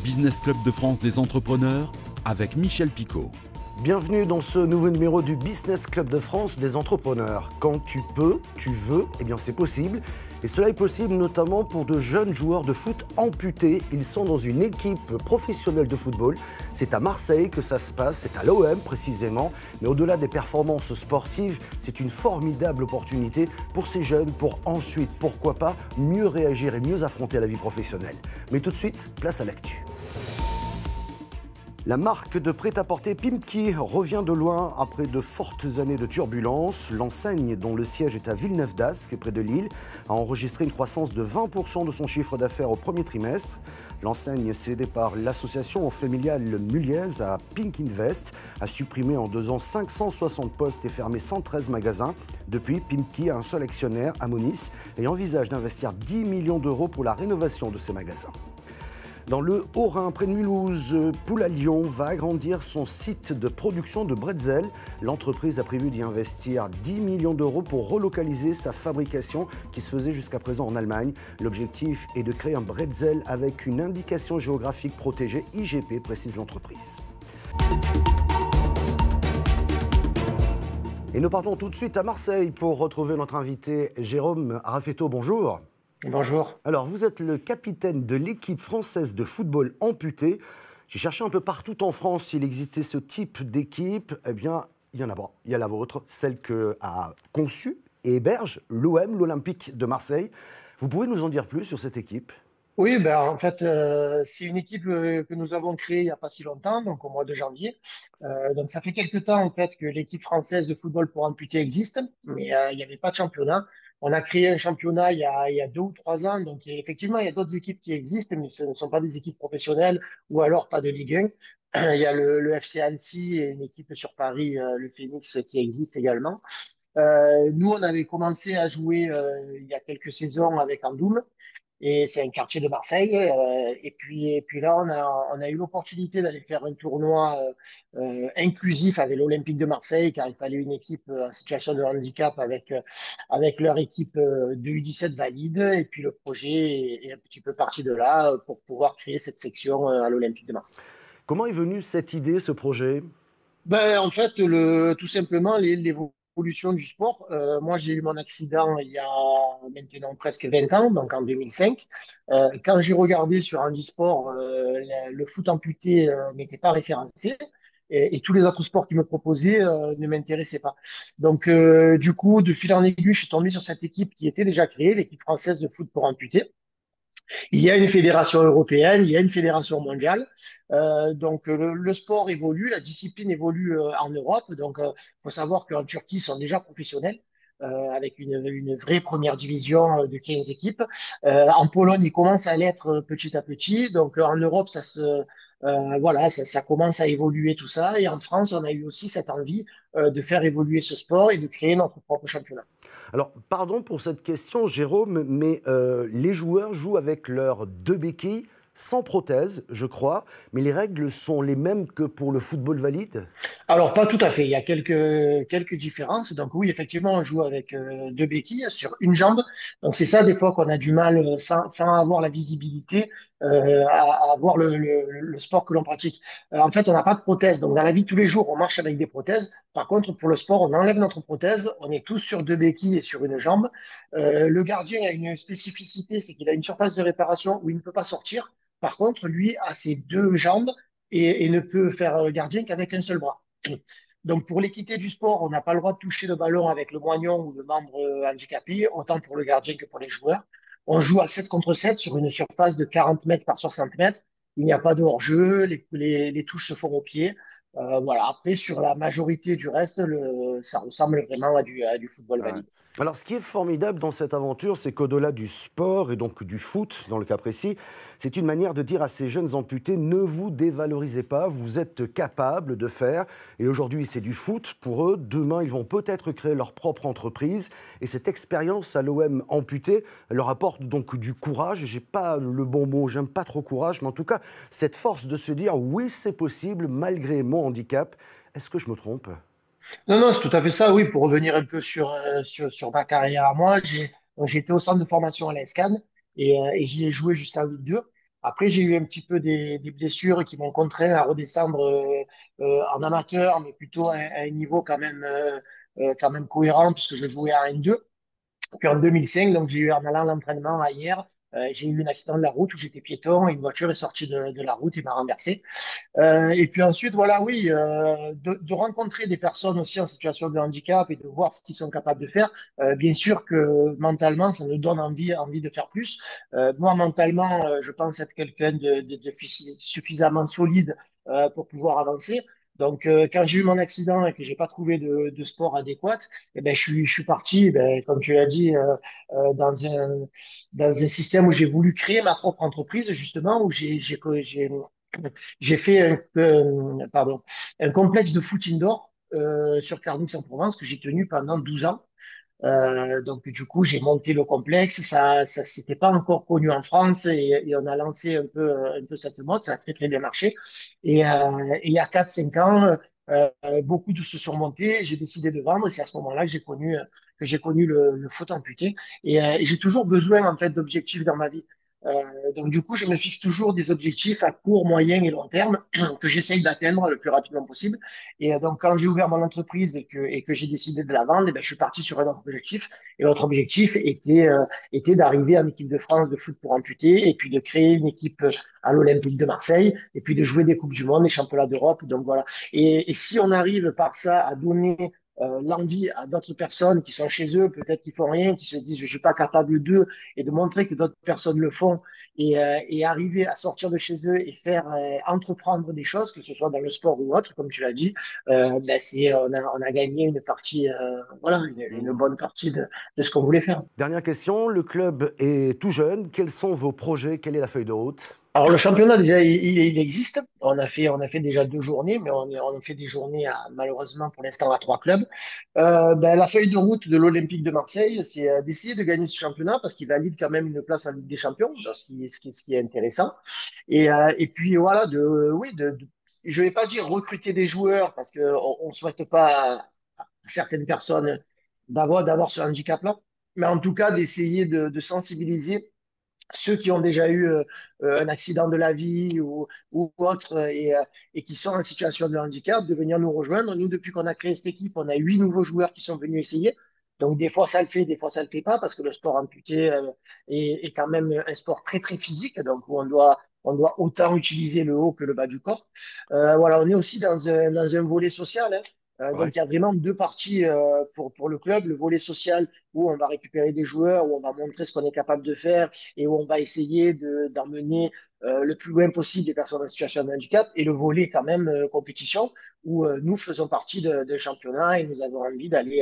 Business Club de France des entrepreneurs avec Michel Picot. Bienvenue dans ce nouveau numéro du Business Club de France des entrepreneurs. Quand tu peux, tu veux, eh bien c'est possible. Et cela est possible notamment pour de jeunes joueurs de foot amputés. Ils sont dans une équipe professionnelle de football. C'est à Marseille que ça se passe, c'est à l'OM précisément. Mais au-delà des performances sportives, c'est une formidable opportunité pour ces jeunes pour ensuite, pourquoi pas, mieux réagir et mieux affronter la vie professionnelle. Mais tout de suite, place à l'actu. La marque de prêt-à-porter Pimkie revient de loin après de fortes années de turbulences. L'enseigne, dont le siège est à Villeneuve-d'Ascq, près de Lille, a enregistré une croissance de 20% de son chiffre d'affaires au premier trimestre. L'enseigne, cédée par l'association familiale Muliez à Pink Invest, a supprimé en 2 ans 560 postes et fermé 113 magasins. Depuis, Pimkie a un seul actionnaire, Amonis, et envisage d'investir 10 millions d'euros pour la rénovation de ses magasins. Dans le Haut-Rhin, près de Mulhouse, Poule à Lyon va agrandir son site de production de bretzel. L'entreprise a prévu d'y investir 10 millions d'euros pour relocaliser sa fabrication qui se faisait jusqu'à présent en Allemagne. L'objectif est de créer un bretzel avec une indication géographique protégée IGP, précise l'entreprise. Et nous partons tout de suite à Marseille pour retrouver notre invité Jérôme Raffetto. Bonjour. Bonjour. Alors, vous êtes le capitaine de l'équipe française de football amputé. J'ai cherché un peu partout en France s'il existait ce type d'équipe. Eh bien, il y en a pas. Il y a la vôtre, celle qu'a conçue et héberge l'OM, l'Olympique de Marseille. Vous pouvez nous en dire plus sur cette équipe ? Oui, en fait, c'est une équipe que nous avons créée il n'y a pas si longtemps, donc au mois de janvier. Donc ça fait quelque temps en fait que l'équipe française de football pour amputés existe, mais il n'y avait pas de championnat. On a créé un championnat il y a 2 ou 3 ans, donc effectivement il y a d'autres équipes qui existent, mais ce ne sont pas des équipes professionnelles ou alors pas de Ligue 1. Il y a le FC Annecy et une équipe sur Paris, le Phoenix, qui existe également. Nous, on avait commencé à jouer il y a quelques saisons avec Andoum. Et c'est un quartier de Marseille. Et puis là, on a eu l'opportunité d'aller faire un tournoi inclusif avec l'Olympique de Marseille, car il fallait une équipe en situation de handicap avec leur équipe de U17 valide. Et puis le projet est un petit peu parti de là pour pouvoir créer cette section à l'Olympique de Marseille. Comment est venue cette idée, ce projet ? En fait, tout simplement, l'évolution du sport. Moi, j'ai eu mon accident il y a maintenant presque 20 ans, donc en 2005. Quand j'ai regardé sur Handisport, le foot amputé n'était pas référencé. Et tous les autres sports qu'ils me proposaient ne m'intéressaient pas. Donc, du coup, de fil en aiguille, je suis tombé sur cette équipe qui était déjà créée, l'équipe française de foot pour amputés. Il y a une fédération européenne, il y a une fédération mondiale. Donc le sport évolue, la discipline évolue en Europe. Donc il faut savoir qu'en Turquie, ils sont déjà professionnels. Avec une vraie première division de 15 équipes. En Pologne, ils commencent à l'être petit à petit. Donc en Europe, voilà, ça commence à évoluer tout ça. Et en France, on a eu aussi cette envie de faire évoluer ce sport et de créer notre propre championnat. Alors, pardon pour cette question, Jérôme, mais les joueurs jouent avec leurs 2 béquilles, sans prothèse, je crois, mais les règles sont les mêmes que pour le football valide ? Alors, pas tout à fait. Il y a quelques différences. Donc, oui, effectivement, on joue avec 2 béquilles sur une jambe. Donc, c'est ça, des fois, qu'on a du mal, sans avoir la visibilité, à voir le sport que l'on pratique. En fait, on n'a pas de prothèse. Donc, dans la vie de tous les jours, on marche avec des prothèses. Par contre, pour le sport, on enlève notre prothèse. On est tous sur 2 béquilles et sur une jambe. Le gardien a une spécificité, c'est qu'il a une surface de réparation où il ne peut pas sortir. Par contre, lui a ses 2 jambes et ne peut faire le gardien qu'avec un seul bras. Donc, pour l'équité du sport, on n'a pas le droit de toucher le ballon avec le moignon ou le membre handicapé, autant pour le gardien que pour les joueurs. On joue à 7 contre 7 sur une surface de 40 mètres par 60 mètres. Il n'y a pas de hors-jeu, les touches se font au pied. Voilà. Après, sur la majorité du reste, ça ressemble vraiment à du football Ouais. valide. Alors, ce qui est formidable dans cette aventure, c'est qu'au-delà du sport et donc du foot, dans le cas précis, c'est une manière de dire à ces jeunes amputés, ne vous dévalorisez pas, vous êtes capables de faire. Et aujourd'hui, c'est du foot pour eux. Demain, ils vont peut-être créer leur propre entreprise. Et cette expérience à l'OM amputé leur apporte donc du courage. J'ai pas le bon mot, j'aime pas trop courage, mais en tout cas, cette force de se dire, oui, c'est possible, malgré mon handicap. Est-ce que je me trompe ? Non, non, c'est tout à fait ça, oui. Pour revenir un peu sur ma carrière à moi, j'ai été au centre de formation à l'ESCAN et j'y ai joué jusqu'en Ligue 2. Après, j'ai eu un petit peu des blessures qui m'ont contraint à redescendre en amateur, mais plutôt à un niveau quand même cohérent, puisque je jouais à N2. Puis en 2005, donc j'ai eu en allant à l'entraînement à hier, j'ai eu un accident de la route où j'étais piéton et une voiture est sortie de la route et m'a renversé. Et puis ensuite, voilà, oui, de rencontrer des personnes aussi en situation de handicap et de voir ce qu'ils sont capables de faire. Bien sûr que mentalement, ça nous donne envie de faire plus. Moi, mentalement, je pense être quelqu'un de suffisamment solide pour pouvoir avancer. Donc, quand j'ai eu mon accident et que j'ai pas trouvé de sport adéquat, eh ben, je suis parti, eh ben, comme tu l'as dit, dans un système où j'ai voulu créer ma propre entreprise, justement, où j'ai fait un complexe de foot indoor sur Carnoux-en-Provence que j'ai tenu pendant 12 ans. Donc du coup, j'ai monté le complexe. Ça s'était pas encore connu en France et on a lancé un peu cette mode. Ça a très très bien marché. Et il y a 4 5 ans, beaucoup de se sont montés. J'ai décidé de vendre. Et c'est à ce moment-là que j'ai connu le foot amputé. Et j'ai toujours besoin en fait d'objectifs dans ma vie. Donc du coup, je me fixe toujours des objectifs à court, moyen et long terme que j'essaye d'atteindre le plus rapidement possible. Et donc quand j'ai ouvert mon entreprise et que j'ai décidé de la vendre, eh ben, je suis parti sur un autre objectif. Et l'autre objectif était d'arriver en équipe de France de foot pour amputés et puis de créer une équipe à l'Olympique de Marseille et puis de jouer des Coupes du Monde, des Championnats d'Europe. Donc voilà. Et si on arrive par ça à donner l'envie à d'autres personnes qui sont chez eux, peut-être qui font rien, qui se disent je suis pas capable d'eux, et de montrer que d'autres personnes le font, et arriver à sortir de chez eux et faire entreprendre des choses, que ce soit dans le sport ou autre, comme tu l'as dit, ben on a gagné une partie, voilà, une bonne partie de ce qu'on voulait faire. Dernière question, le club est tout jeune. Quels sont vos projets? Quelle est la feuille de route? Alors le championnat déjà il existe. On a fait déjà 2 journées, mais on fait des journées malheureusement pour l'instant à 3 clubs. Ben, la feuille de route de l'Olympique de Marseille, c'est d'essayer de gagner ce championnat parce qu'il valide quand même une place en Ligue des Champions, donc ce qui est intéressant. Et puis voilà, je vais pas dire recruter des joueurs parce que on souhaite pas à certaines personnes d'avoir ce handicap-là, mais en tout cas d'essayer de sensibiliser ceux qui ont déjà eu un accident de la vie ou autre et qui sont en situation de handicap, de venir nous rejoindre. Nous, depuis qu'on a créé cette équipe, on a 8 nouveaux joueurs qui sont venus essayer. Donc, des fois, ça le fait, des fois, ça le fait pas, parce que le sport amputé est quand même un sport très, très physique, donc où on doit autant utiliser le haut que le bas du corps. Voilà, on est aussi dans un volet social, hein. Ouais. Donc, il y a vraiment 2 parties pour le club. Le volet social, où on va récupérer des joueurs, où on va montrer ce qu'on est capable de faire et où on va essayer d'emmener le plus loin possible les personnes en situation de handicap, et le volet quand même compétition, où nous faisons partie d'un championnat et nous avons envie d'aller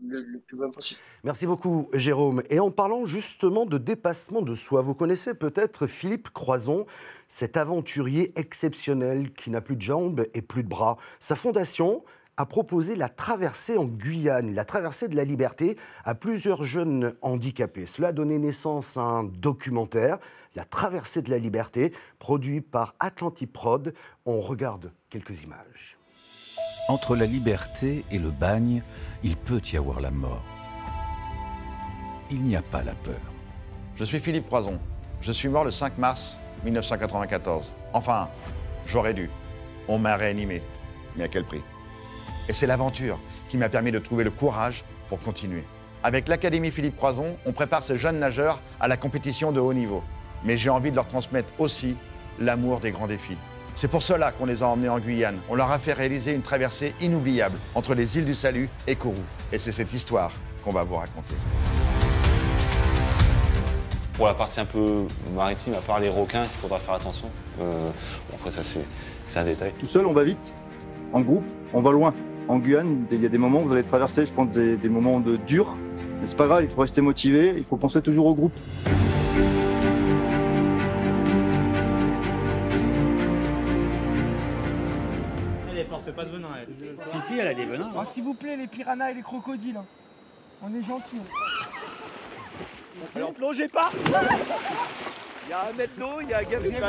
le plus loin possible. Merci beaucoup, Jérôme. Et en parlant justement de dépassement de soi, vous connaissez peut-être Philippe Croison, cet aventurier exceptionnel qui n'a plus de jambes et plus de bras. Sa fondation a proposé la traversée en Guyane, la traversée de la liberté, à plusieurs jeunes handicapés. Cela a donné naissance à un documentaire, La traversée de la liberté, produit par Atlantiprod. On regarde quelques images. Entre la liberté et le bagne, il peut y avoir la mort. Il n'y a pas la peur. Je suis Philippe Croison. Je suis mort le 5 mars 1994. Enfin, j'aurais dû. On m'a réanimé. Mais à quel prix? Et c'est l'aventure qui m'a permis de trouver le courage pour continuer. Avec l'Académie Philippe Croison, on prépare ces jeunes nageurs à la compétition de haut niveau. Mais j'ai envie de leur transmettre aussi l'amour des grands défis. C'est pour cela qu'on les a emmenés en Guyane. On leur a fait réaliser une traversée inoubliable entre les îles du Salut et Kourou. Et c'est cette histoire qu'on va vous raconter. Pour la partie un peu maritime, à part les requins, il faudra faire attention. Bon, après, ça, c'est un détail. Tout seul, on va vite. En groupe, on va loin. En Guyane, il y a des moments où vous allez traverser, je pense, des moments durs. Mais c'est pas grave, il faut rester motivé, il faut penser toujours au groupe. Elle porte pas de venin, elle. Si, elle a des venins. Oh, s'il vous plaît, les piranhas et les crocodiles. Hein. On est gentils. Alors plongez pas. Il y a un mètre d'eau, il y a un Gabriel.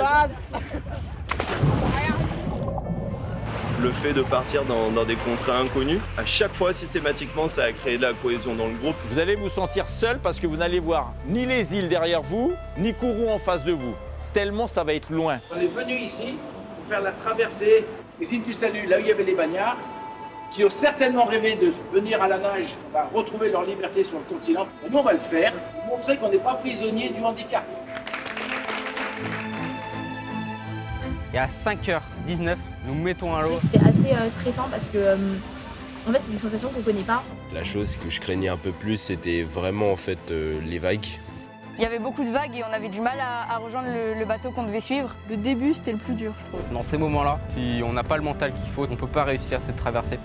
Le fait de partir dans des contrées inconnues, à chaque fois, systématiquement, ça a créé de la cohésion dans le groupe. Vous allez vous sentir seul parce que vous n'allez voir ni les îles derrière vous, ni Kourou en face de vous. tellement ça va être loin. On est venu ici pour faire la traversée des îles du Salut, là où il y avait les bagnards, qui ont certainement rêvé de venir à la nage, retrouver leur liberté sur le continent. Et nous, on va le faire, pour montrer qu'on n'est pas prisonnier du handicap. Et à 5h19, nous mettons à l'eau. C'était assez stressant parce que en fait, c'est des sensations qu'on ne connaît pas. La chose que je craignais un peu plus, c'était vraiment en fait les vagues. Il y avait beaucoup de vagues et on avait du mal à rejoindre le bateau qu'on devait suivre. Le début, c'était le plus dur, je trouve. Dans ces moments-là, si on n'a pas le mental qu'il faut, on ne peut pas réussir cette traversée.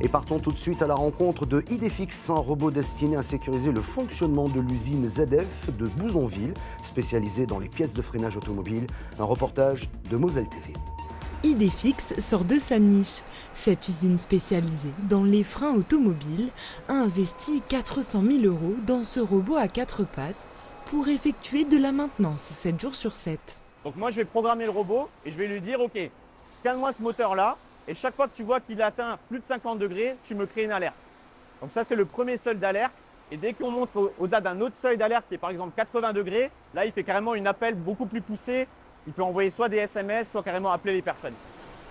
Et partons tout de suite à la rencontre de Idefix, un robot destiné à sécuriser le fonctionnement de l'usine ZF de Bouzonville, spécialisée dans les pièces de freinage automobile. Un reportage de Moselle TV. Idefix sort de sa niche. Cette usine spécialisée dans les freins automobiles a investi 400 000 € dans ce robot à 4 pattes pour effectuer de la maintenance 7 jours sur 7. Donc moi je vais programmer le robot et je vais lui dire ok, scanne-moi ce moteur-là et chaque fois que tu vois qu'il atteint plus de 50 degrés, tu me crées une alerte. Donc ça c'est le premier seuil d'alerte et dès qu'on monte au-delà d'un autre seuil d'alerte qui est par exemple 80 degrés, là il fait carrément une appel beaucoup plus poussée. Il peut envoyer soit des SMS, soit carrément appeler les personnes.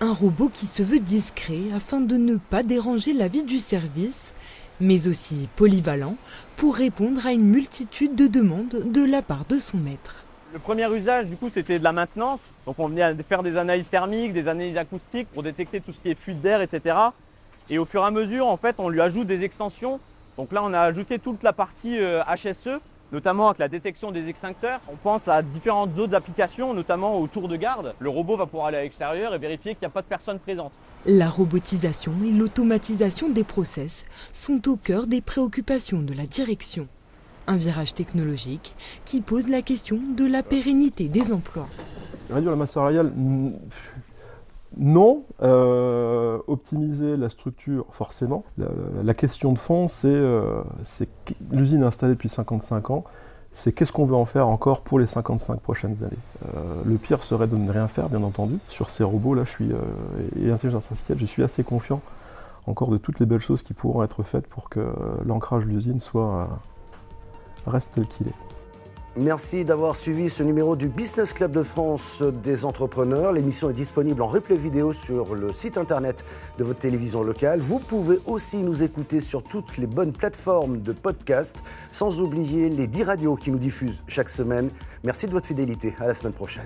Un robot qui se veut discret afin de ne pas déranger la vie du service, mais aussi polyvalent pour répondre à une multitude de demandes de la part de son maître. Le premier usage, du coup, c'était de la maintenance. Donc on venait faire des analyses thermiques, des analyses acoustiques pour détecter tout ce qui est fuite d'air, etc. Et au fur et à mesure, en fait, on lui ajoute des extensions. Donc là, on a ajouté toute la partie HSE, notamment avec la détection des extincteurs. On pense à différentes autres applications, notamment aux tours de garde. Le robot va pouvoir aller à l'extérieur et vérifier qu'il n'y a pas de personne présente. La robotisation et l'automatisation des process sont au cœur des préoccupations de la direction. Un virage technologique qui pose la question de la pérennité des emplois. Réduire la masse salariale, non. Optimiser la structure, forcément. La question de fond, c'est l'usine installée depuis 55 ans, c'est qu'est-ce qu'on veut en faire encore pour les 55 prochaines années. Le pire serait de ne rien faire, bien entendu. Sur ces robots, là, et l'intelligence artificielle, je suis assez confiant encore de toutes les belles choses qui pourront être faites pour que l'ancrage de l'usine reste tel qu'il est. Merci d'avoir suivi ce numéro du Business Club de France des entrepreneurs. L'émission est disponible en replay vidéo sur le site internet de votre télévision locale. vous pouvez aussi nous écouter sur toutes les bonnes plateformes de podcast, sans oublier les 10 radios qui nous diffusent chaque semaine. Merci de votre fidélité. À la semaine prochaine.